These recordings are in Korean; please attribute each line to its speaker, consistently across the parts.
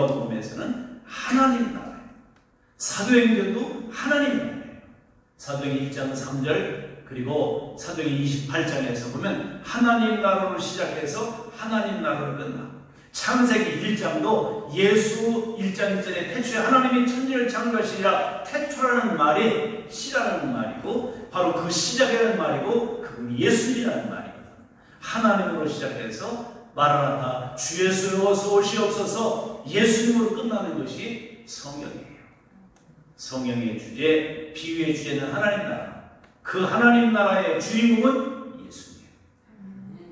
Speaker 1: 복음에서는 하나님 나라예요. 사도행전도 하나님 나라예요. 사도행전 1장 3절 그리고 사도행전 28장에서 보면 하나님 나라로 시작해서 하나님 나라로 끝나. 창세기 1장도 예수 1장 1절에 태초에 하나님이 천지를 창조하시리라. 태초라는 말이 시라는 말이고 바로 그 시작이라는 말이고 그분이 예수님이라는 말이거든. 하나님으로 시작해서 마라나타 주 예수여 어서 오시옵소서 예수님으로 끝나는 것이 성경이에요. 성경의 주제, 비유의 주제는 하나님 나라. 그 하나님 나라의 주인공은 예수님.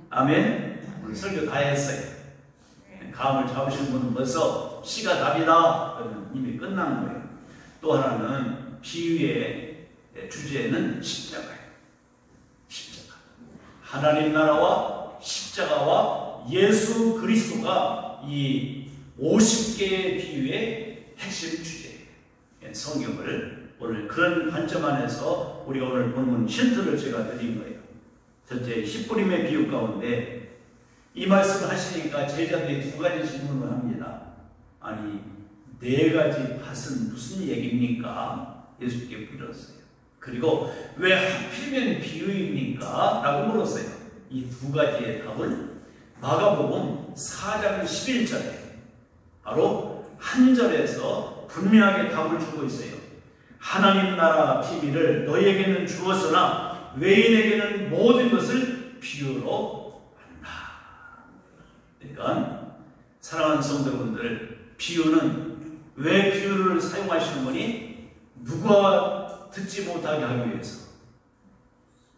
Speaker 1: 아멘. 오늘 설교 다 했어요. 감을 잡으신 분은 벌써 시가 답이다 그러면 이미 끝난 거예요. 또 하나는 비유의 주제는 십자가예요. 십자가. 하나님 나라와 십자가와 예수 그리스도가 이 50개의 비유의 핵심 주제예요. 성경을 오늘 그런 관점 안에서 우리가 오늘 본문 힌트를 제가 드린 거예요. 첫째, 10부림의 비유 가운데 이 말씀을 하시니까 제자들이 두 가지 질문을 합니다. 아니, 네 가지 밭은 무슨 얘기입니까? 예수님께 물었어요. 그리고 왜 하필이면 비유입니까? 라고 물었어요. 이 두 가지의 답을 마가복음 4장 11절에 바로 한 절에서 분명하게 답을 주고 있어요. 하나님 나라 비밀을 너희에게는 주었으나 외인에게는 모든 것을 비유로 그러니까 사랑하는 성도분들, 비유는 왜 비유를 사용하시는 거니? 누가 듣지 못하게 하기 위해서,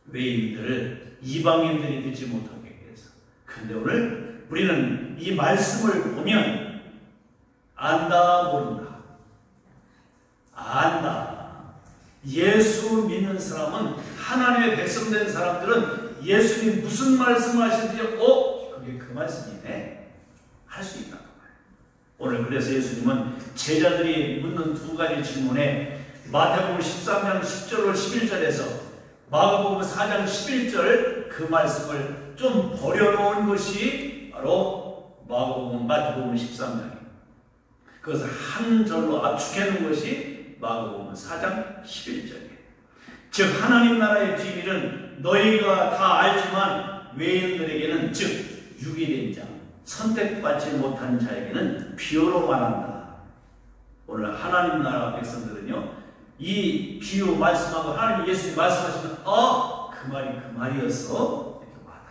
Speaker 1: 외인들, 이방인들이 듣지 못하게 위해서. 그런데 오늘 우리는 이 말씀을 보면 안다 모른다. 안다. 예수 믿는 사람은, 하나님의 백성된 사람들은 예수님 무슨 말씀을 하시는지 그게 그 말씀이네 할 수 있다. 오늘 그래서 예수님은 제자들이 묻는 두 가지 질문에 마태복음 13장 10절로 11절에서 마가복음 4장 11절 그 말씀을 좀 버려놓은 것이 바로 마태복음 13장입니다. 그것을 한 절로 압축해놓은 것이 마가복음 4장 11절이에요. 즉 하나님 나라의 비밀은 너희가 다 알지만 외인들에게는 즉 유기된 자, 선택받지 못한 자에게는 비유로 말한다. 오늘 하나님 나라 백성들은요, 이 비유 말씀하고 하나님 예수님 말씀하시면 그 말이 그 말이었어 이렇게 말하는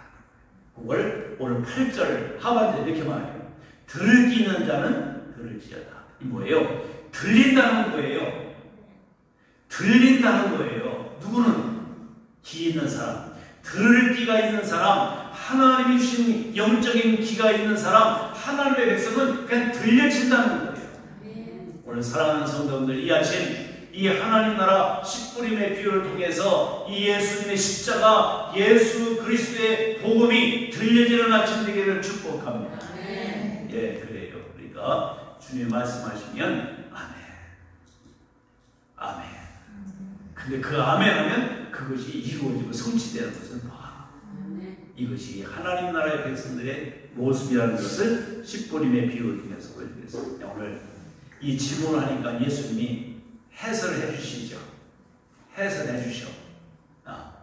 Speaker 1: 그걸 오늘 8절 하반절에 이렇게 말해요. 들기는 자는 들을지어다. 이 뭐예요? 들린다는 거예요. 들린다는 거예요. 누구는? 귀 있는 사람, 들을 귀가 있는 사람, 하나님이 주신 영적인 귀가 있는 사람, 하나님의 백성은 그냥 들려진다는 거예요. 오늘 사랑하는 성도분들, 이 아침 이 하나님 나라 십부림의 비유를 통해서 이 예수님의 십자가, 예수 그리스도의 복음이 들려지는 아침 되기를 축복합니다. 예, 그래요. 그러니까 주님 말씀하시면 아멘, 아멘. 근데 그 아멘 하면 그것이 이루어지고 성취되는 것은 이것이 하나님 나라의 백성들의 모습이라는 것을 십부림의 비유를 통해서 보여드리겠습니다. 오늘 이 질문을 하니까 예수님이 해설을 해주시죠. 해설해 주셔.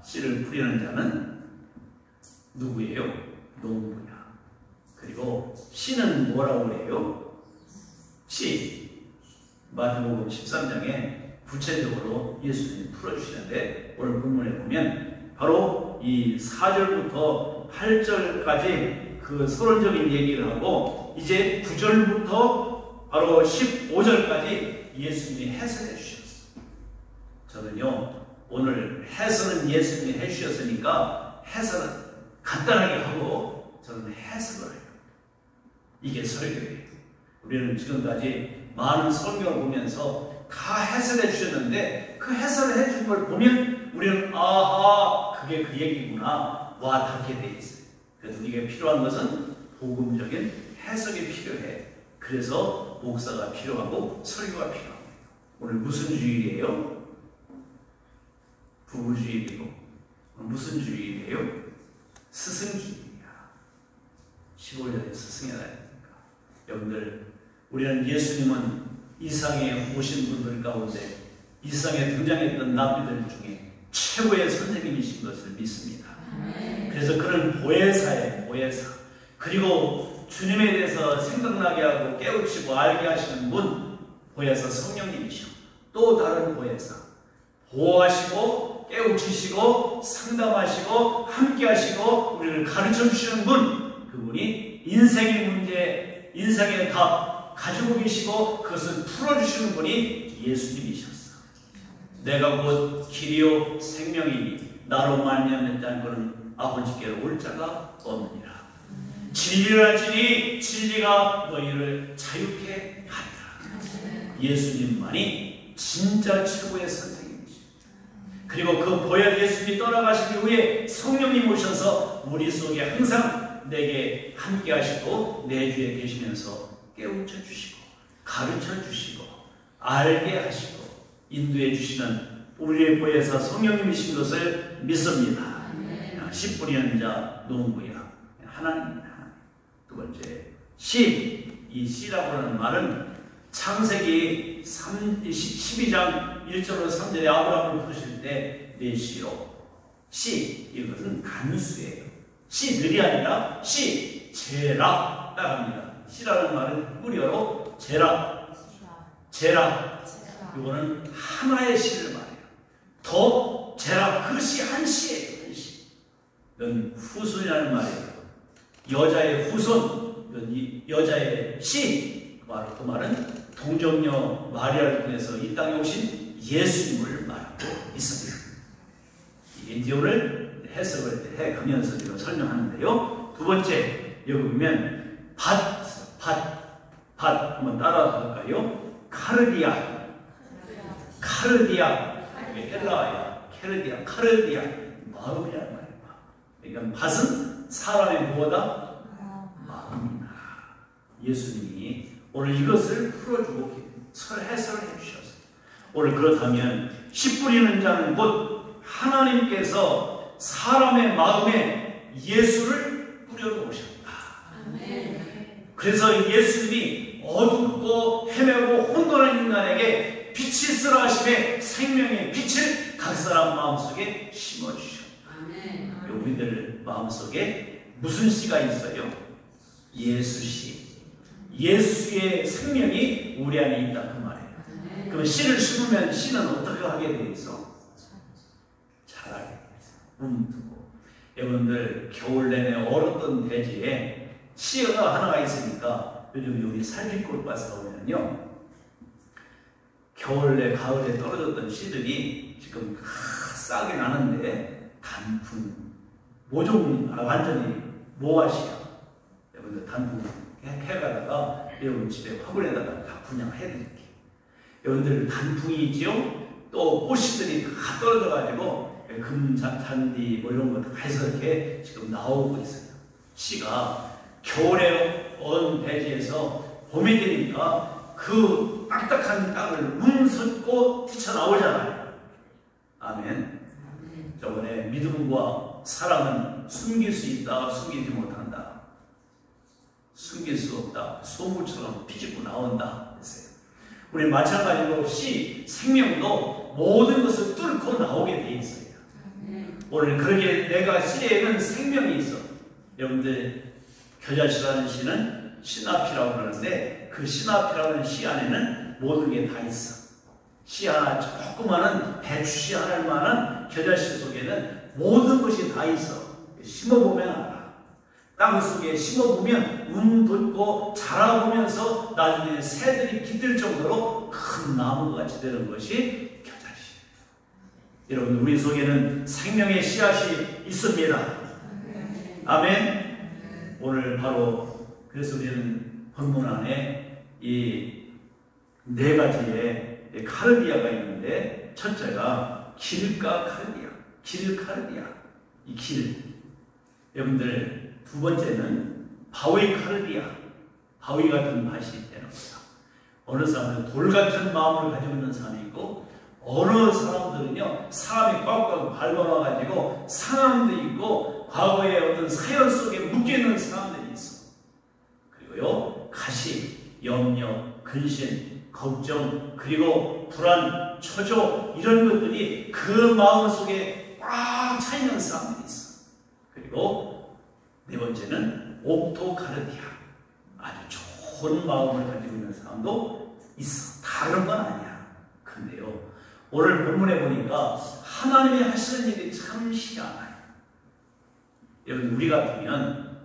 Speaker 1: 씨를 뿌리는 자는 누구예요? 농부야. 그리고 씨는 뭐라고 그래요? 씨. 마태복음 13장에 구체적으로 예수님이 풀어주시는데 오늘 본문에 보면 바로 이 4절부터 8절까지 그 서론적인 얘기를 하고 이제 9절부터 바로 15절까지 예수님이 해설해 주셨어요. 저는요 오늘 해설은 예수님이 해주셨으니까 해설은 간단하게 하고 저는 해석을 해요. 이게 설교예요. 우리는 지금까지 많은 설교를 보면서 다 해설해 주셨는데 그 해설을 해준 걸 보면 우리는 아하 그게 그 얘기구나 와 닿게 돼 있어요. 그래서 우리가 필요한 것은 복음적인 해석이 필요해. 그래서 목사가 필요하고 설교가 필요합니다. 오늘 무슨 주일이에요? 부부주일이고 무슨 주일이에요? 스승주일이야. 15년에 스승의 날이니까 여러분들 우리는 예수님은 이 세상에 오신 분들 가운데 이 세상에 등장했던 랍비들 중에 최고의 선생님이신 것을 믿습니다. 그래서 그런 보혜사예요. 보혜사. 그리고 주님에 대해서 생각나게 하고 깨우치고 알게 하시는 분, 보혜사 성령님이시오. 또 다른 보혜사, 보호하시고 깨우치시고 상담하시고 함께하시고 우리를 가르쳐주시는 분, 그분이 인생의 문제, 인생의 답 가지고 계시고 그것을 풀어주시는 분이 예수님이셨어. 내가 곧 길이요 생명이니 나로 말미암는 자는 아버지께로 올 자가 없느니라. 진리를 알지니 진리가 너희를 자유케 하리라. 예수님만이 진짜 최고의 선생님이십니다. 그리고 그 보혈 예수님이 떠나가신 이후에 성령님 오셔서 우리 속에 항상 내게 함께 하시고 내 주에 계시면서 깨우쳐 주시고 가르쳐 주시고 알게 하시고 인도해 주시는 우리의 보혜사 성령님이신 것을 믿습니다. 씨 뿌리는 자 농부야 하나님입니다. 두 번째, 씨. 이 씨라고 하는 말은 창세기 12장 1절로 3절에 아브라함을 부르실 때 내 씨로. 씨, 이것은 단수예요. 씨들이 아니라 씨, 제라 따라합니다. 씨라는 말은 히브리어로 제라. 이거는 하나의 씨를 말해요. 더 제라, 그 씨 한 씨예요. 한 씨. 이건 후손이라는 말이에요. 여자의 후손, 여자의 씨. 그 말은 동정녀 마리아를 통해서 이 땅에 오신 예수님을 말하고 있습니다. 이제 오늘 해석을 해가면서 제가 설명하는데요. 두 번째, 여기 보면 밭 한번 따라서 할까요? 카르디아. 헬라어야. 카르디아. 마음이란 말이야. 그러니까 밭은 사람의 무엇이다? 마음이다. 예수님이 오늘 이것을 풀어주고 해설을 해주셨어요. 오늘 그렇다면 씨 뿌리는 자는 곧 하나님께서 사람의 마음에 예수를 뿌려놓으셨다. 그래서 예수님이 어둡고 헤매고 혼돈한 인간에게 빛이 있으라 하심에 생명의 빛을 각 사람 마음속에 심어주셨다. 우리들 마음속에 무슨 씨가 있어요? 예수씨. 예수의 생명이 우리 안에 있다 그 말이에요. 그럼 씨를 심으면 씨는 어떻게 하게 돼 있어? 자라게 돼 있어. 움트고. 여러분들 겨울 내내 얼었던 대지에 씨가 하나가 있으니까 요즘 우리 살림골 가서 보면요, 겨울에 가을에 떨어졌던 씨들이 지금 싹이 나는데 단풍 모종 완전히 모아씨야. 여러분들 단풍 해가다가 여러분 집에 화분에다가 다 분양해드릴게요. 여러분들 단풍이 있지요? 또 꽃씨들이 다 떨어져가지고 금잔디 뭐 이런 거 다 해서 이렇게 지금 나오고 있어요. 씨가 겨울에 언 대지에서 봄이 되니까 그 딱딱한 땅을 움솟고 튀쳐나오잖아요. 아멘. 저번에 믿음과 사랑은 숨길 수 있다, 숨기지 못한다. 숨길 수 없다. 소물처럼 비집고 나온다. 했어요. 우리 마찬가지로 씨, 생명도 모든 것을 뚫고 나오게 돼 있어요. 오늘 그러게 내가 씨에는 생명이 있어. 여러분들 겨자씨라는 씨는 시나피라고 그러는데 그 시나피라는 씨 안에는 모든 게 다 있어. 씨 하나, 조그마한 배추씨 하나만한 겨자씨 속에는 모든 것이 다 있어. 심어보면 알아. 땅 속에 심어보면 돋고 자라보면서 나중에 새들이 깃들 정도로 큰 나무가 같이 되는 것이 겨자씨. 여러분, 우리 속에는 생명의 씨앗이 있습니다. 아멘. 오늘 바로 그래서 우리는 본문 안에 이 네 가지의 카르디아가 있는데, 첫째가 길가 카르디아. 이 길. 여러분들, 두 번째는 바위 카르디아. 바위 같은 밭이 되는 거다. 어느 사람은 돌 같은 마음을 가지고 있는 사람이 있고, 어느 사람들은요, 사람이 꽉꽉 밟아놔가지고 상함도 있고, 과거의 어떤 사연 속에 묶여있는 사람들이 있어. 그리고요, 가시. 염려, 근심, 걱정, 그리고 불안, 초조 이런 것들이 그 마음속에 꽉 차 있는 사람들이 있어. 그리고 네 번째는 옥토카르디아, 아주 좋은 마음을 가지고 있는 사람도 있어. 다른 건 아니야. 근데요, 오늘 본문에 보니까 하나님이 하시는 일이 참 희한해요. 여러분, 우리 같으면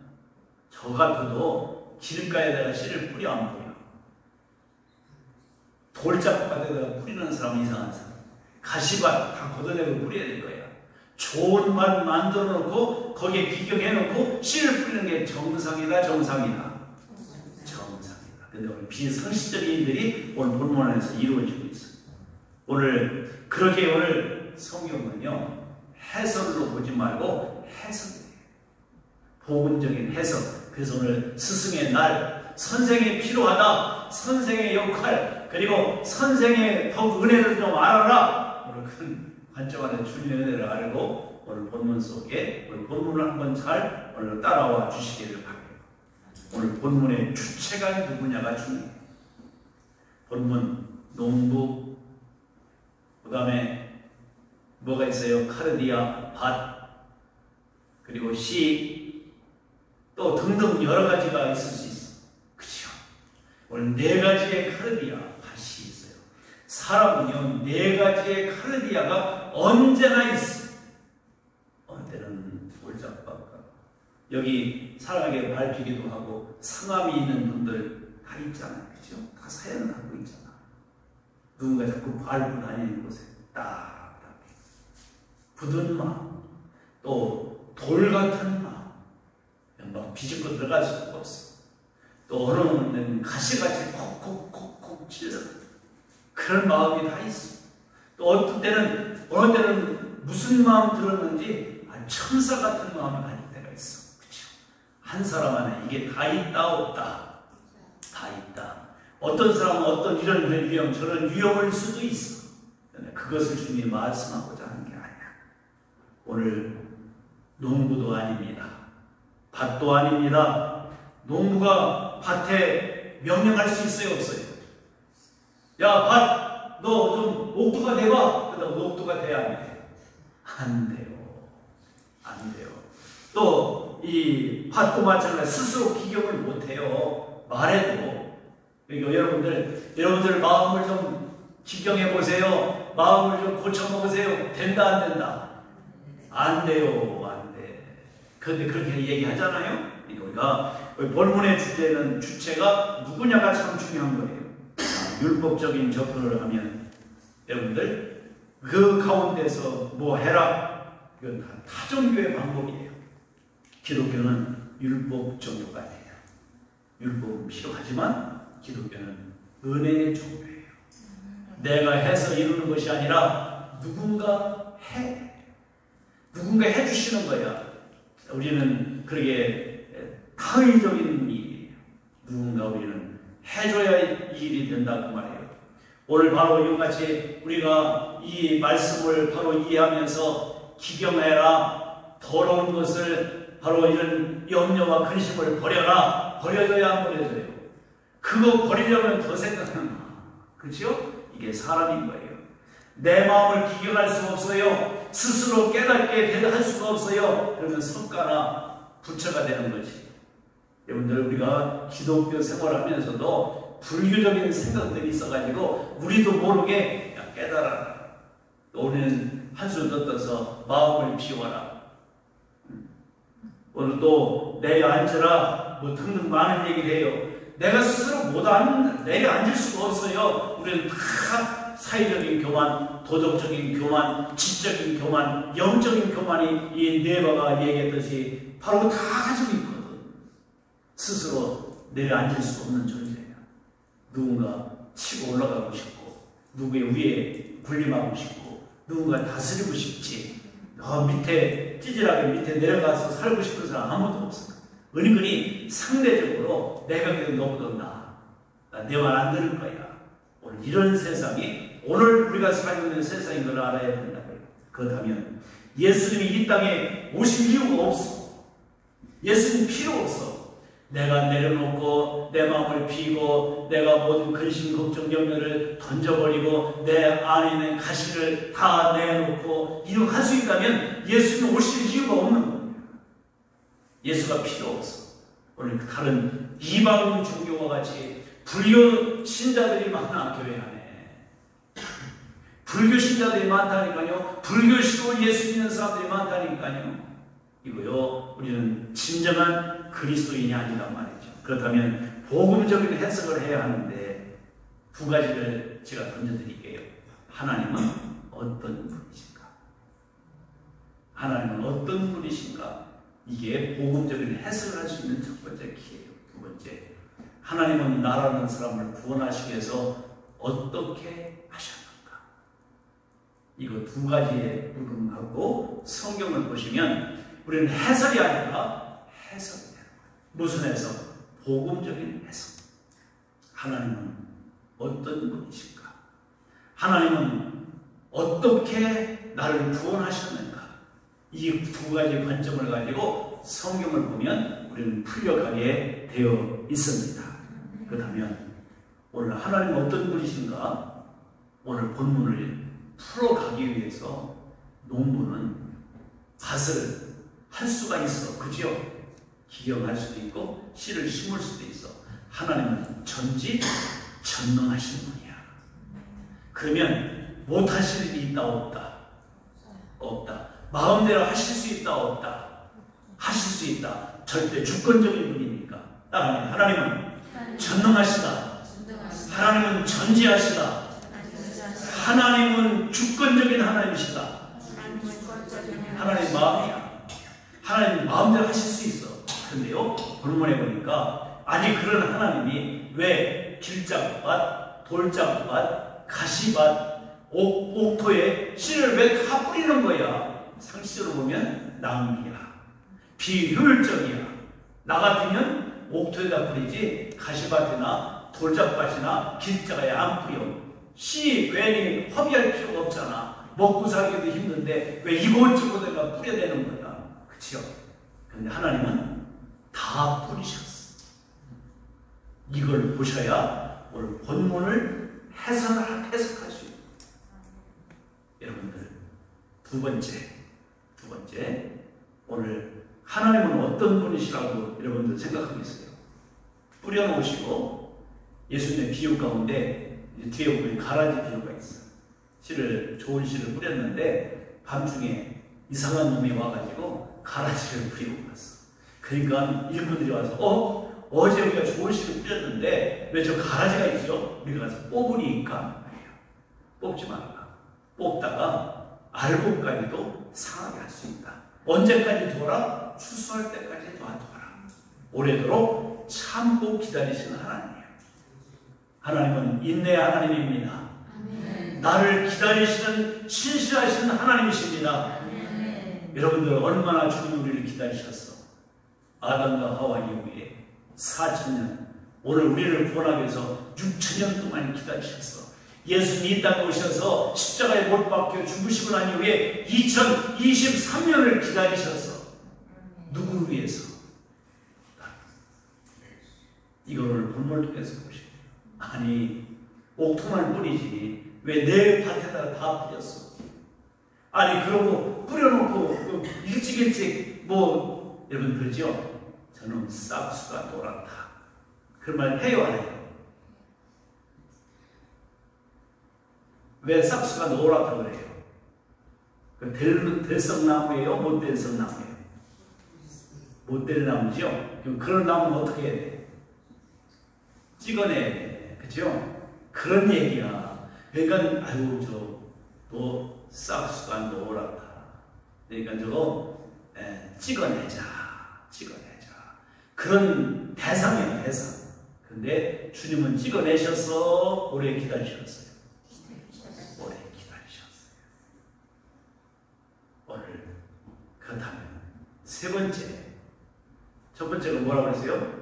Speaker 1: 저 같아도 길가에다가 씨를 뿌려 안 뿌려? 돌짝밭에다가 뿌리는 사람은 이상한 사람. 가시밭 다 걷어내고 뿌려야 될 거야. 좋은 밭 만들어 놓고 거기에 비경해 놓고 씨를 뿌리는 게 정상이다, 정상이다. 정상이다. 근데 오늘 비상식적인 일들이 오늘 본문 안에서 이루어지고 있어요. 오늘 그렇게 오늘 성경은요, 해설로 보지 말고 해석이에요. 복음적인 해석. 그래서 오늘 스승의 날, 선생이 필요하다, 선생의 역할, 그리고 선생의 더욱 은혜를 좀 알아라. 오늘 큰 관점 안에 주님의 은혜를 알고 오늘 본문 속에 오늘 본문을 한번 잘 오늘 따라와 주시기를 바랍니다. 오늘 본문의 주체가 누구냐가 중요해요. 본문 농부, 그 다음에 뭐가 있어요? 카르디아, 밭, 그리고 씨, 또 등등 여러 가지가 있을 수 있어. 그렇죠? 오늘 네 가지의 카르디아, 밭이 있어요. 사람은요, 네 가지의 카르디아가 언제나 있어. 어느 때는 돌짝밭과 여기 사람에게 밟히기도 하고 상함이 있는 분들 다 있잖아요. 그렇죠? 다 사연을 갖고 있잖아. 누군가 자꾸 밟고 다니는 곳에 딱딱 굳은 마음, 또 돌 같은 마음, 막 비집고 들어갈 수가 없어. 또 어느 는 가시같이 콕콕콕콕 찔러 그런 마음이 다 있어. 또 어느 때는 무슨 마음 들었는지 천사 같은 마음을 가질 때가 있어. 그렇죠? 한 사람 안에 이게 다 있다 없다? 다 있다. 어떤 사람은 어떤 이런 유형 저런 유형일 수도 있어. 그것을 주님이 말씀하고자 하는 게 아니야. 오늘 농부도 아닙니다. 밭도 아닙니다. 농부가 밭에 명령할 수 있어요, 없어요? 야, 밭, 너 좀 옥토가 돼봐. 그러다 옥토가 돼야 안 돼? 안 돼요. 안 돼요. 또 이 밭도 마찬가지. 스스로 기경을 못 해요. 말해도. 여러분들 마음을 좀 기경해 보세요. 마음을 좀 고쳐 먹으세요. 된다, 안 된다? 안 돼요. 안 돼. 그런데 그렇게 얘기하잖아요. 우리가 본문의 주체가 누구냐가 참 중요한 거예요. 율법적인 접근을 하면 여러분들 그 가운데서 뭐 해라. 이건 다 타종교의 방법이에요. 기독교는 율법 종교가 아니에요. 율법은 필요하지만 기독교는 은혜의 종교예요. 내가 해서 이루는 것이 아니라 누군가 해주시는 거야. 우리는 그러게 타의적인 일이에요. 누군가 우리는 해줘야 이 일이 된다 그 말이에요. 오늘 바로 이같이 우리가 이 말씀을 바로 이해하면서 기경해라. 더러운 것을 바로 이런 염려와 근심을 버려라. 버려져야 안 버려져요. 그거 버리려면 더 생각하는 거야. 그렇죠? 이게 사람인 거예요. 내 마음을 기경할 수 없어요. 스스로 깨닫게 할 수가 없어요. 그러면 성가나 부처가 되는 거지. 여러분들 우리가 기독교 생활하면서도 불교적인 생각들이 있어가지고 우리도 모르게 깨달아라. 우리는 한술 더 떠서 마음을 비워라. 오늘 또 내려 앉으라. 뭐 등등 많은 얘기를 해요. 내가 스스로 내려 앉을 수가 없어요. 우리는 다 사회적인 교만, 도덕적인 교만, 지적인 교만, 영적인 교만이 이 네바가 얘기했듯이 바로 다 가지고 있거든. 스스로 내려앉을 수 없는 존재야. 누군가 치고 올라가고 싶고, 누구의 위에 군림하고 싶고, 누군가 다스리고 싶지. 밑에 찌질하게 밑에 내려가서 살고 싶은 사람 아무도 없어. 은근히 상대적으로 내가 그래도 너보다 나아. 내 말 안 들을 거야. 오늘 이런 세상이 오늘 우리가 살고 있는 세상인 걸 알아야 된다고요. 그렇다면 예수님이 이 땅에 오실 이유가 없어. 예수님 필요 없어. 내가 내려놓고 내 마음을 비고 내가 모든 근심, 걱정, 염려를 던져버리고 내 안에 있는 가시를 다 내놓고 이렇게 할 수 있다면 예수는 오실 이유가 없는 겁니다. 예수가 필요 없어. 오늘 다른 이방 종교와 같이 불교 신자들이 많아, 교회 안에. 불교 신자들이 많다니까요. 불교식으로 예수 믿는 사람들이 많다니까요. 이거요, 우리는 진정한 그리스도인이 아니란 말이죠. 그렇다면 복음적인 해석을 해야 하는데 두 가지를 제가 던져드릴게요. 하나님은 어떤 분이신가? 하나님은 어떤 분이신가? 이게 복음적인 해석을 할 수 있는 첫 번째 키예요. 두 번째, 하나님은 나라는 사람을 구원하시기 위해서 어떻게 하셨는가? 이거 두 가지의 부분을 갖고 성경을 보시면 우리는 해설이 아니라 해석이 돼요. 무슨 해석? 복음적인 해석. 하나님은 어떤 분이신가? 하나님은 어떻게 나를 구원하셨는가? 이 두 가지 관점을 가지고 성경을 보면 우리는 풀려가게 되어 있습니다. 그렇다면 오늘 하나님은 어떤 분이신가? 오늘 본문을 풀어가기 위해서 농부는 밭을 할 수가 있어. 그죠? 기경할 수도 있고 씨를 심을 수도 있어. 하나님은 전지전능하신 분이야. 그러면 못하실 일이 있다 없다? 없다. 마음대로 하실 수 있다 없다? 하실 수 있다. 절대 주권적인 분이니까. 따라하면 하나님은 전능하시다. 하나님은 전지하시다. 하나님은 주권적인 하나님이시다. 하나님 마음이야. 하나님 마음대로 하실 수 있어. 그런데요, 본문에 보니까 아니 그런 하나님이 왜 길잡밭, 돌잡밭, 가시밭, 옥토에 씨를 왜 다 뿌리는 거야? 상식적으로 보면 낭비야. 비효율적이야. 나 같으면 옥토에다 뿌리지 가시밭이나 돌잡밭이나 길자가에 안 뿌려. 씨 괜히 허비할 필요가 없잖아. 먹고 살기도 힘든데 왜 이곳저곳에다 뿌려대는 거야. 그치요? 그런데 하나님은 다 뿌리셨어. 이걸 보셔야 오늘 본문을 해석할 수 있어요. 여러분들, 두 번째, 오늘 하나님은 어떤 분이시라고 여러분들 생각하고 있어요? 뿌려놓으시고 예수님의 비유 가운데 뒤에 보면 가라지 비유가 있어요. 좋은 씨를 뿌렸는데 밤중에 이상한 놈이 와가지고 가라지를 뿌리고 갔어. 그러니까 일꾼들이 와서 어제 우리가 좋은 씨를 뿌렸는데 왜 저 가라지가 있죠? 우리가 가서 뽑으니까 뽑지 말라. 뽑다가 알고까지도 상하게 할 수 있다. 언제까지 둬라? 추수할 때까지 놔둬라. 오래도록 참고 기다리시는 하나님이에요. 하나님은 인내의 하나님입니다. 아멘. 나를 기다리시는 신실하신 하나님이십니다. 아멘. 여러분들 얼마나 주님 우리를 기다리셨어? 아담과 하와 이후에 4,000년, 오늘 우리를 구원하기 위해서 6,000년 동안 기다리셨어. 예수님이 이 땅에 오셔서 십자가에 못 박혀 죽으시고 난 이후에 2023년을 기다리셨어. 누구를 위해서? 이거를 본문을 통해서 보시죠. 아니, 옥토만 뿌리지 왜 내 밭에다가 다 뿌렸어? 아니, 그러고 뿌려놓고 일찍 여러분 그러죠? 저는 싹수가 놀았다. 그런 말 해요, 안 해요? 왜 싹수가 노랗다고 그래요? 될성나무예요? 못될성나무예요? 못될 나무죠? 그런 나무는 어떻게 해야 돼? 찍어내야 돼. 그죠? 그런 얘기야. 그러니까 너 싹수가 노랗다. 그러니까 저거 찍어내자. 그런 대상이에요, 대상. 근데 주님은 찍어내셔서 오래 기다리셨어요. 오래 기다리셨어요. 오늘 그렇다면 세 번째, 첫 번째가 뭐라고 그랬어요?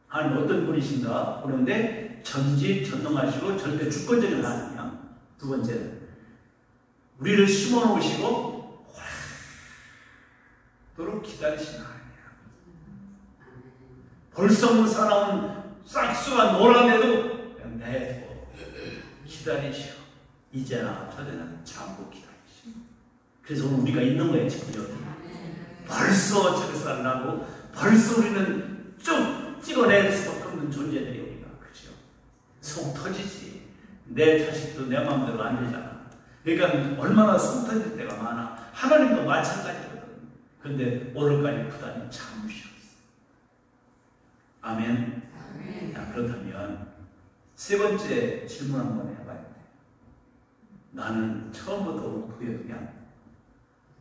Speaker 1: 하나님 어떤 분이신가 보는데 전지전능하시고 절대 주권적인 하나님이야. 두 번째는 우리를 심어놓으시고 오래도록 기다리시는 하나님이야. 벌써 못 살아온 싹수가 놀아내도 그냥 내고 기다리시오. 이제나 저제나 참고 기다리시오. 그래서 오늘 우리가 있는 거예요. 지금 여기 벌써 철사를 하고 벌써 우리는 쭉 찍어낼 수밖에 없는 존재들이 우리가. 그죠? 속 터지지. 내 자식도 내 마음대로 안 되잖아. 그러니까 얼마나 속 터질 때가 많아. 하나님도 마찬가지거든. 근데 오늘까지 부단히 참으셨어. 아멘. 자, 그렇다면 세 번째 질문 한번 해봐야 돼. 나는 처음부터 오프였냐?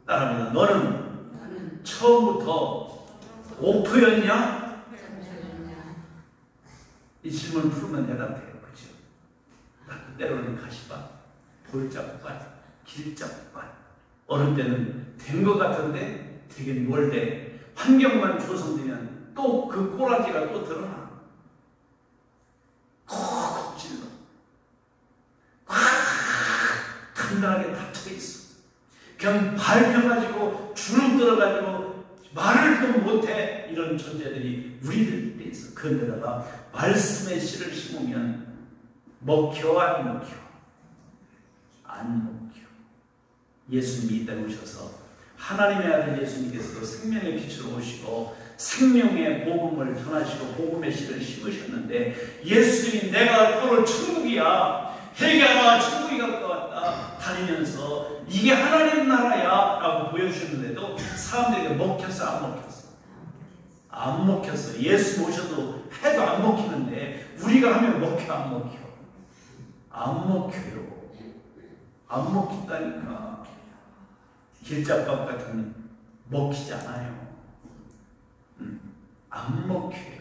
Speaker 1: 따라합니다. 너는 처음부터 오프였냐? 이 질문을 풀면 대답해요. 그죠? 때로는 가시밭, 볼짝밭, 길짝밭. 어느 때는 된 것 같은데 되게 멀대. 환경만 조성되면 또 그 꼬라지가 또 드러나. 콕콕 찔러. 단단하게 닫혀있어. 그냥 밟혀가지고 주눅 들어가지고 말을 또 못해. 이런 존재들이 우리들 때 있어. 그런데다가 말씀의 씨를 심으면 먹혀 안 먹혀? 안 먹혀. 예수님이 이 땅에 오셔서 하나님의 아들 예수님께서도 생명의 빛으로 오시고 생명의 복음을 전하시고 복음의 씨를 심으셨는데 예수님이 내가 너를 천국이야, 회개하라, 천국이 가까웠다 다니면서 이게 하나님 나라야 라고 보여주셨는데도 사람들에게 먹혔어 안 먹혔어? 안 먹혔어. 예수 오셔도 해도 안 먹히는데 우리가 하면 먹혀 안 먹혀? 안 먹혀요. 안 먹힌다니까. 길잡밥 같은 먹히지 않아요. 안 먹혀요.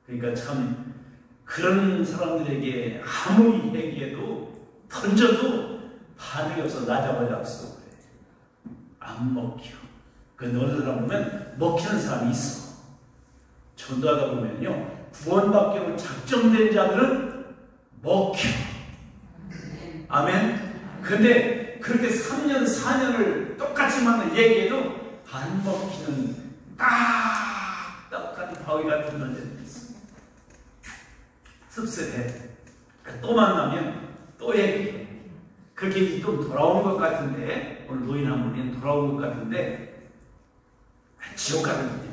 Speaker 1: 그러니까 참 그런 사람들에게 아무리 얘기해도 던져도 반응이 없어. 나잡아 잡수 그래. 안 먹혀. 그런데 어느 사람 보면 먹히는 사람이 있어. 전도하다 보면요, 구원받기로 작정된 자들은 먹혀. 아멘. 근데 그렇게 3년 4년을 똑같이 만나 얘기해도 안 먹히는 딱딱한 바위 같은 존재들이 있어. 씁쓸해. 또 만나면 또 얘기해. 그렇게 좀 돌아온 것 같은데, 오늘 노인 한 분이 돌아온 것 같은데, 지옥 가는지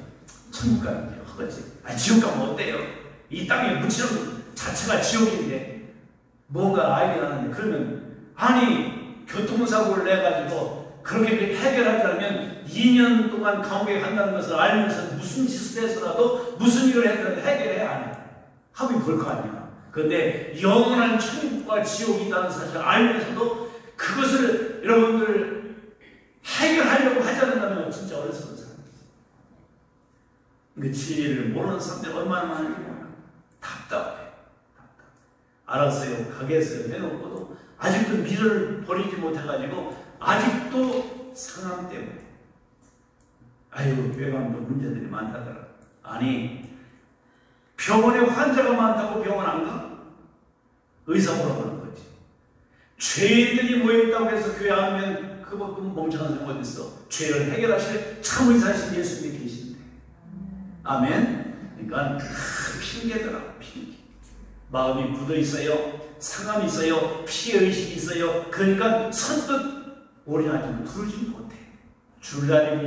Speaker 1: 천국 가는지 허거지. 지옥 가면 어때요? 이 땅에 묻히는 자체가 지옥인데 뭔가 아이디어 나는데, 그러면 아니 교통사고를 내가지고 그렇게 해결하려면 2년 동안 감옥에 간다는 것을 알면서 무슨 짓을 해서라도 무슨 일을 해서라도 해결해야 안 해. 합의 볼 거 아니야. 그런데 영원한 천국과 지옥이 있다는 사실을 알면서도 그것을 여러분들 해결하려고 하지 않는다면 진짜 어리석은 사람이지. 그 진리를 모르는 사람들이 얼마나 많은지 몰라. 답답해. 알았어요. 가겠어요. 해놓고도 아직도 미련을 버리지 못해가지고 아직도 상함 때문에 아유 교회 가면 문제들이 많다더라. 아니 병원에 환자가 많다고 병원 안 가? 의사 물어보는 거지. 죄인들이 모여있다고 해서 교회 안 오면 그 멍청한 사람 어디 있어? 죄를 해결하실 참 의사신 예수님이 계신데. 아멘. 그러니까 핑계더라. 핑계. 마음이 굳어있어요. 상함이 있어요. 피해의식이 있어요. 그러니까 선뜻 올인하지는 부르지 못해. 줄다리기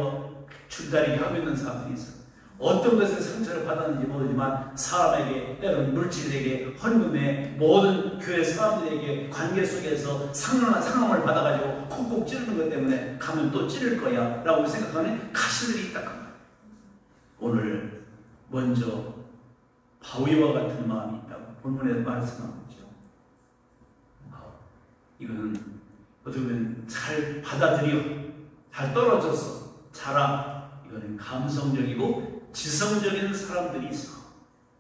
Speaker 1: 하고 있는 사람들이 있어. 어떤 것에 상처를 받았는지 모르지만 사람에게, 때로는 물질에게, 헌금에, 모든 교회 사람들에게 관계 속에서 상함을 받아가지고 콕콕 찌르는 것 때문에 가면 또 찌를 거야 라고 생각하는 가시들이 있다. 오늘 먼저 바위와 같은 마음이 있다고 본문에 말씀하고 있죠. 이거는 어떻게 보면 잘 받아들여, 잘 떨어져서 자라. 이거는 감성적이고 지성적인 사람들이 있어.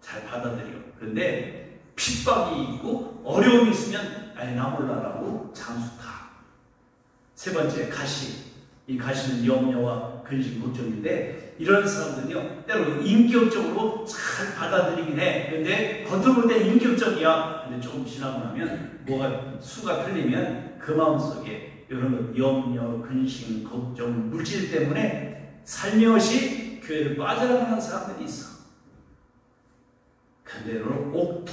Speaker 1: 잘 받아들여. 그런데 핍박이 있고 어려움이 있으면 아니 나 몰라라고 장수타. 세 번째 가시. 이 가시는 염려와 근심, 걱정인데 이런 사람들은요 때로는 인격적으로 잘 받아들이긴 해. 근데 겉으로 볼 때 인격적이야. 근데 조금 지나고 나면 뭐가 수가 틀리면 그 마음속에 이런 것 염려, 근심, 걱정, 물질 때문에 살며시 교회를 빠져나가는 사람들이 있어. 근데 오늘 옥토,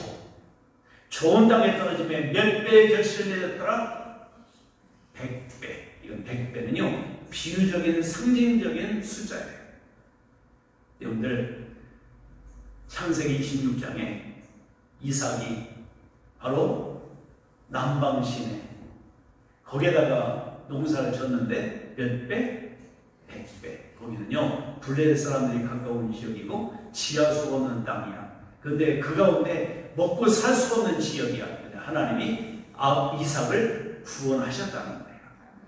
Speaker 1: 좋은 땅에 떨어지면 몇 배의 결실을 내렸더라? 100배. 이건 100배는요, 비유적인, 상징적인 숫자예요. 여러분들, 창세기 26장에 이삭이 바로 남방시내, 거기에다가 농사를 졌는데 몇 배? 100배. 거기는요, 블레셋 사람들이 가까운 지역이고 지하수 없는 땅이야. 그런데 그 가운데 먹고 살 수 없는 지역이야. 하나님이 이삭을 구원하셨다는 거예요.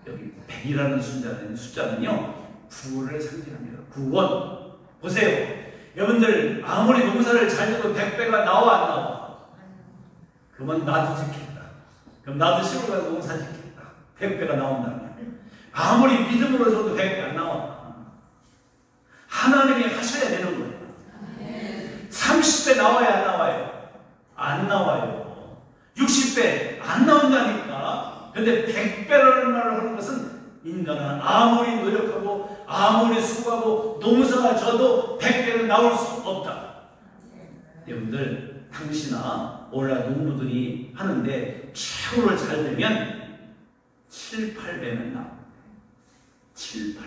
Speaker 1: 여기 100이라는 숫자는요, 구원을 상징합니다. 구원. 보세요. 여러분들, 아무리 농사를 잘 져도 100배가 나와, 안 나와? 그러면 나도 짓겠다. 그럼 나도 시골 가서 농사 짓겠다. 100배가 나온다면. 아무리 믿음으로 줘도 100배 안 나와. 하나님이 하셔야 되는 거예요. 30배 나와야 안 나와요? 안 나와요. 60배 안 나온다니까. 근데 100배라는 말을 하는 것은 인간은 아무리 노력하고 아무리 수고하고 농사가 져도 100배는 나올 수 없다. 여러분들, 당시나 오늘날 농부들이 하는데 최고로 잘 되면 7, 8배는 나옵니다. 7, 8배.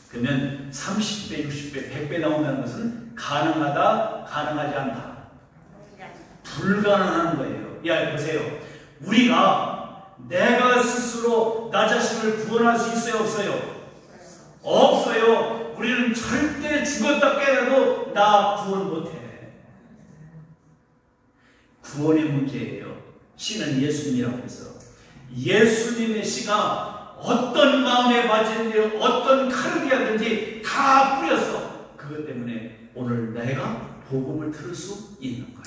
Speaker 1: 그러면 30배, 60배, 100배 나온다는 것은 가능하다, 가능하지 않다. 불가능한 거예요. 야, 보세요. 내가 스스로 나 자신을 구원할 수 있어요, 없어요? 없어요. 우리는 절대 죽었다 깨어나도 나 구원 못해. 구원의 문제예요. 씨는 예수님이라고 해서 예수님의 씨가 어떤 마음에 맞은지 어떤 칼을이라든지 다 뿌렸어. 그것 때문에 오늘 내가 복음을 들을 수 있는 거야.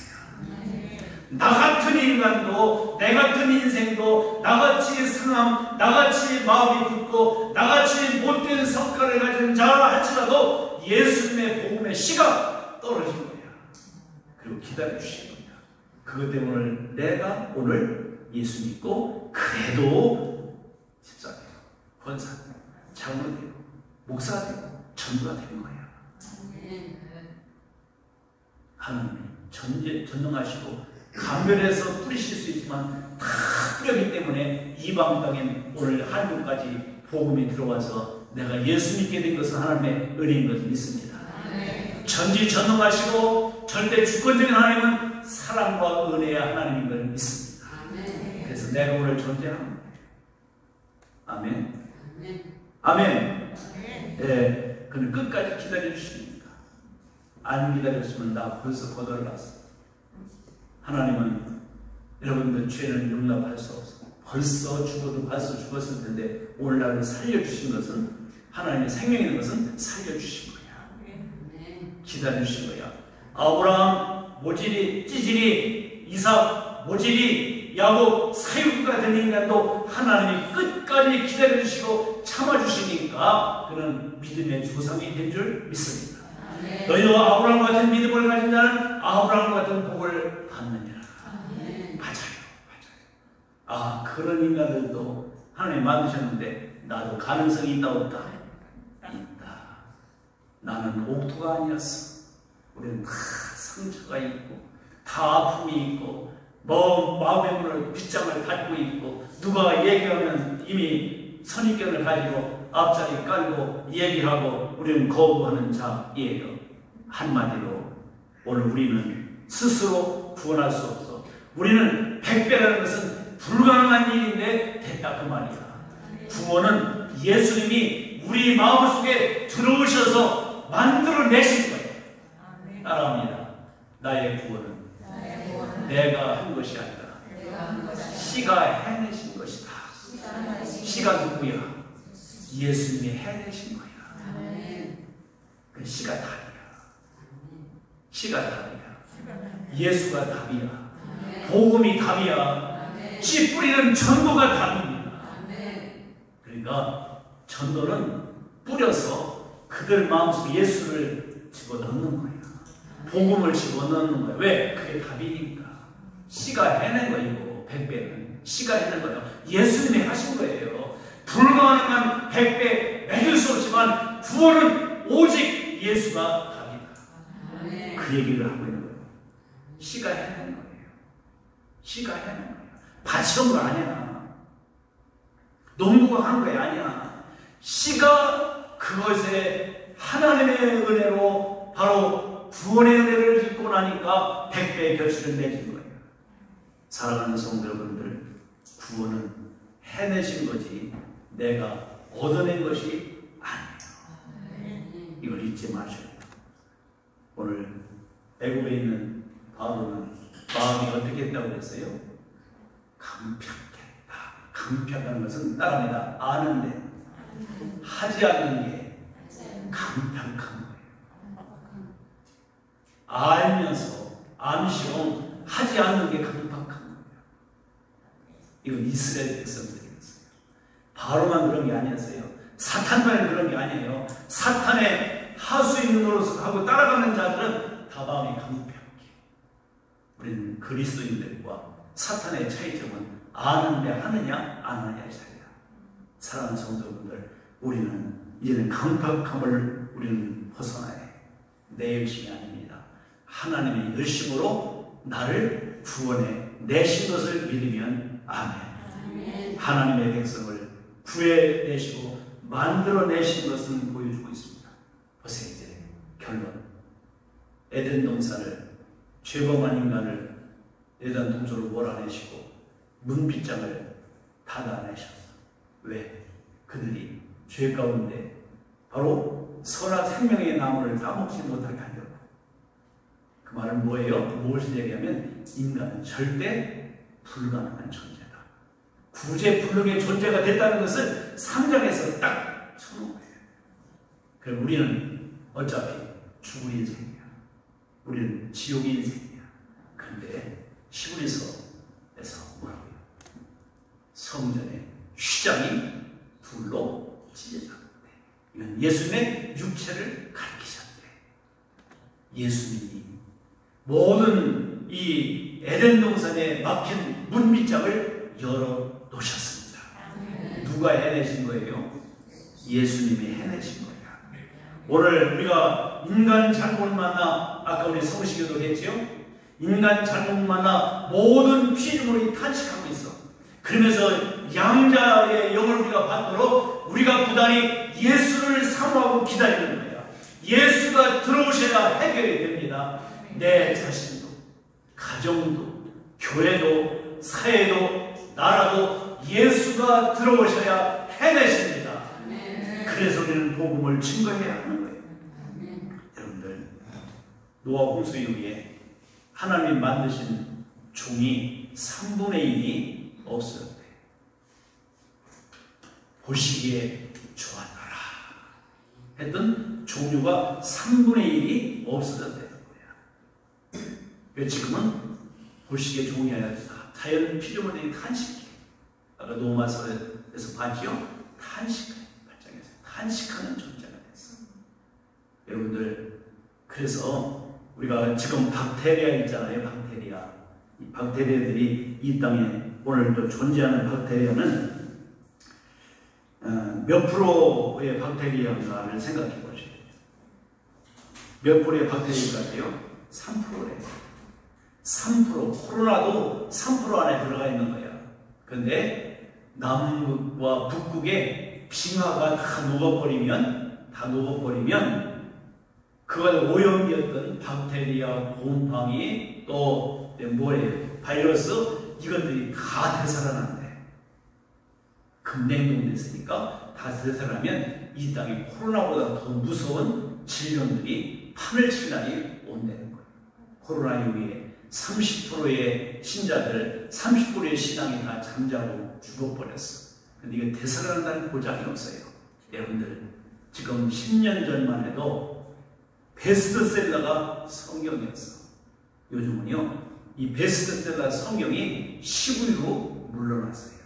Speaker 1: 나 같은 인간도, 내 같은 인생도, 나같이 상함, 나같이 마음이 굳고, 나같이 못된 성깔을 가진 자 할지라도 예수님의 복음의 씨가 떨어진 거야. 그리고 기다려주신 거야. 그것 때문에 내가 오늘 예수 믿고, 그래도 집사되고, 권사되고, 장로되고, 목사되고, 전도가 되는 거야. 하나님이 전능하시고, 감별해서 뿌리실 수 있지만 다 뿌렸기 때문에 이방 땅에 오늘 한국까지 복음이 들어와서 내가 예수 믿게 된 것은 하나님의 은혜인 것을 믿습니다. 전지전능하시고 절대 주권적인 하나님은 사랑과 은혜의 하나님인 것을 믿습니다. 그래서 내가 오늘 존재합니다. 아멘. 아멘. 네, 그는 끝까지 기다려 주십니다. 안 기다렸으면 나 벌써 거덜났어. 하나님은 여러분들 죄는 용납할 수 없어. 벌써 죽었을 텐데 오늘날 살려주신 것은, 하나님의 생명 있는 것은 살려주신 거야. 기다려주신 거야. 아브라함 모질이 찌질이, 이삭 모질이, 야곱 사육 같은 인간도 하나님이 끝까지 기다려주시고 참아주시니까 그는 믿음의 조상이 된 줄 믿습니다. 너희도 아브라함 같은 믿음을 가진 자는 아브라함 같은 복을 받느니라. 맞아요. 그런 인간들도 하나님 만드셨는데 나도 가능성이 있다 없다? 있다. 나는 옥토가 아니었어. 우리는 다 상처가 있고 다 아픔이 있고 마음의 문을 빗장을 닫고 있고, 누가 얘기하면 이미 선입견을 가지고 앞자리 깔고 얘기하고 우리는 거부하는 자이에요. 한마디로 오늘 우리는 스스로 구원할 수 없어. 우리는 100배라는 것은 불가능한 일인데 됐다, 그 말이야. 구원은 예수님이 우리 마음속에 들어오셔서 만들어내신 거예요. 따라합니다. 나의 구원은 내가 한 것이 아니라 씨가 해내신 것이다. 씨가 누구야? 예수님이 해내신 거야. 그 씨가 답이야. 씨가 답이야. 예수가 답이야. 복음이 답이야. 씨 뿌리는 전도가 답입니다. 그러니까 전도는 뿌려서 그들 마음속에 예수를 집어넣는 거야. 복음을 집어넣는 거야. 왜? 그게 답이니까. 씨가 해낸 거이고 100배는 씨가 해낸 거예요. 예수님이 하신 거예요. 불가능한 100배 매길 수 없지만 구원은 오직 예수가 답이다. 그 얘기를 하고 있는 거예요. 씨가 해낸 거예요. 씨가 해낸 거예요. 밭이 온 거 아니야. 농부가 한 거 아니야. 씨가 그것에 하나님의 은혜로 바로 구원의 은혜를 입고 나니까 100배의 결실을 맺은 거예요. 사랑하는 성도 여러분들, 구원은 해내신 거지 내가 얻어낸 것이 아니에요. 이걸 잊지 마셔야 돼요. 오늘 애굽에 있는 바로는 마음이 어떻게 했다고 그랬어요? 강평했다. 강평하는 것은 따라합니다. 아는데 하지 않는 게 강평한 거예요. 알면서 암시험 하지 않는 게 강팍한 거예요. 이건 이스라엘 백성들이었어요. 바로만 그런 게 아니었어요. 사탄만 그런 게 아니에요. 사탄의 하수인 노릇을 하고 따라가는 자들은 다 마음이 강팍해. 우리는 그리스도인들과 사탄의 차이점은 아는데 하느냐 안 하느냐의 차이다. 사랑하는 성도분들, 우리는 이제는 강팍함을 우리는 벗어나야 해요. 내 열심이 아닙니다. 하나님의 열심으로 나를 구원해 내신 것을 믿으면 아멘. 하나님의 백성을 구해내시고 만들어내신 것은 보여주고 있습니다. 보세요. 이제 결론. 에덴 동산을 죄범한 인간을 에덴 동산으로 몰아내시고 문빗장을 닫아내셨어. 왜? 그들이 죄 가운데 바로 선악 생명의 나무를 따먹지 못하게 하려고. 그 말은 뭐예요? 무엇을 얘기하면 인간은 절대 불가능한 존재다. 구제불능의 존재가 됐다는 것을 3장에서 딱 쳐놓은 거예요. 그럼 우리는 어차피 죽을 인생이야. 우리는 지옥의 인생이야. 그런데 시브리서에서 뭐라고요? 성전의 휘장이 불로 찢어졌는데 이건 예수님의 육체를 가리키셨대. 예수님이 모든 이 에덴 동산에 막힌 문빗장을 열어 놓으셨습니다. 누가 해내신 거예요? 예수님이 해내신 거예요. 오늘 우리가 인간 잘못 만나, 아까 우리 성시교도 했죠? 인간 잘못 만나 모든 피조물이 탄식하고 있어. 그러면서 양자의 영을 우리가 받도록 우리가 부단히 예수를 사모하고 기다리는 거야. 예수가 들어오셔야 해결이 됩니다. 내 자신도, 가정도, 교회도, 사회도, 나라도 예수가 들어오셔야 해내십니다. 그래서 우리는 복음을 증거해야 하는 거예요. 여러분들, 노아 홍수 이후에 하나님 만드신 종이 3분의 1이 없었대. 보시기에 좋았더라 했던 종류가 3분의 1이 없어졌다는 거야. 왜 지금은 보시기에 종이 아니라 자연 피조물들이 탄식해. 아까 노마서에서 봤죠? 탄식해. 발장에서 탄식하는 존재가 됐어. 여러분들, 그래서 우리가 지금 박테리아 있잖아요. 박테리아. 이 박테리아들이 이 땅에 오늘도 존재하는 박테리아는 몇 프로의 박테리아인가를 생각해 보셔야 돼요. 몇 프로의 박테리아인가요? 3%래. 3%. 코로나도 3% 안에 들어가 있는 거야. 그런데 남극과 북극에 빙하가 다 녹아버리면 그건 오염이었던 박테리아, 곰팡이, 또 뭐예요? 바이러스, 이것들이 다 되살아난대. 급냉동됐으니까 다 되살아나면 이 땅이 코로나보다 더 무서운 질병들이 판을 칠 날이 온다는 거예요. 코로나 이후에 30%의 신자들, 30%의 신앙이 다 잠자고 죽어버렸어. 근데 이게 되살아난다는 보장이 없어요. 여러분들, 지금 10년 전만 해도 베스트셀러가 성경이었어. 요즘은요, 이 베스트셀러 성경이 시부리로 물러났어요.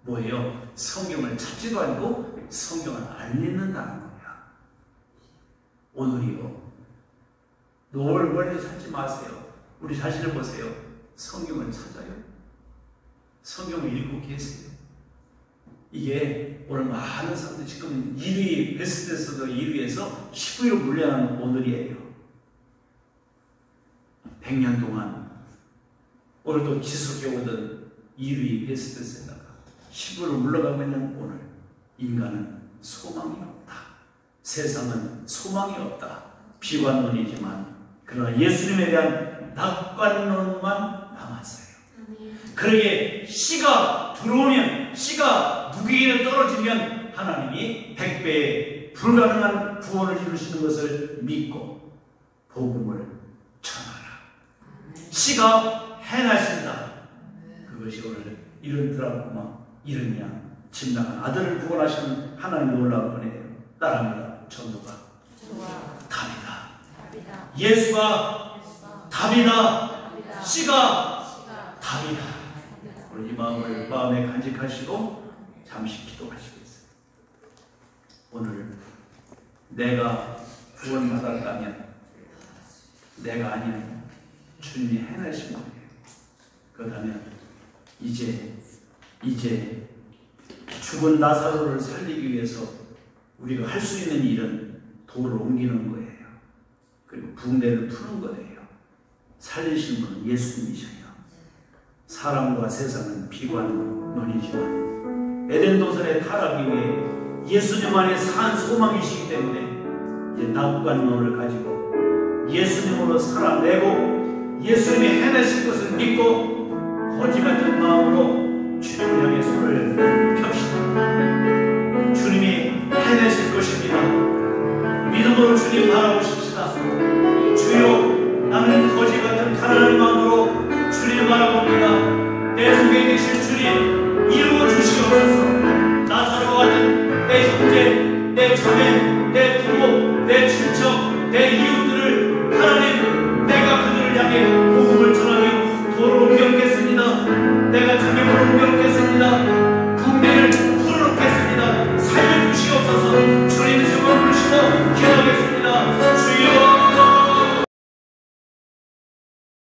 Speaker 1: 뭐예요? 성경을 찾지도 않고 성경을 안 읽는다는 거야. 오늘이요, 노을 멀리 찾지 마세요. 우리 자신을 보세요. 성경을 찾아요? 성경을 읽고 계세요? 이게 오늘 많은 사람들이 지금 1위 베스트에서도 2위에서 10위로 물려난 오늘이에요. 100년 동안 오늘도 지속해오던 2위 베스트셀러가 10위로 물러가고 있는 오늘, 인간은 소망이 없다. 세상은 소망이 없다. 비관론이지만 그러나 예수님에 대한 낙관론만 남았어요. 그러기에 씨가 들어오면, 씨가 누구에게 떨어지면 하나님이 100배의 불가능한 구원을 이루시는 것을 믿고 복음을 전하라. 씨가 행하신다. 그것이 오늘 이런 드라마, 이런 양 짐나간 아들을 구원하시는 하나님 놀라운 은혜예요. 따라합니다. 전도가 답이다. 예수가 답이다. 씨가 답이다. 오늘 이 마음을 마음에 간직하시고 잠시 기도하시겠습니다. 오늘 내가 구원받았다면 내가 아니면 주님이 해내신 거예요. 그렇다면 이제 죽은 나사로를 살리기 위해서 우리가 할 수 있는 일은 돌을 옮기는 거예요. 그리고 붕대를 푸는 거예요. 살리신 분은 예수님이셔요. 사람과 세상은 비관론이지만 에덴 동산에 타락이 위해 예수님 안에 산 소망이시기 때문에 이제 낙관론을 가지고 예수님으로 살아내고 예수님이 해내실 것을 믿고 거지 같은 마음으로 주님 향해 손을 펴시다. 주님이 해내실 것입니다. 믿음으로 주님 바라보십시다. 주여, 나는 거지 같은 가난한 마음으로 주님 바라봅니다. 내 속에 계신 주님 이루어 주시옵소서. 나사로와 같은 내 형제, 내 자매, 내 부모, 내 친척, 내 이웃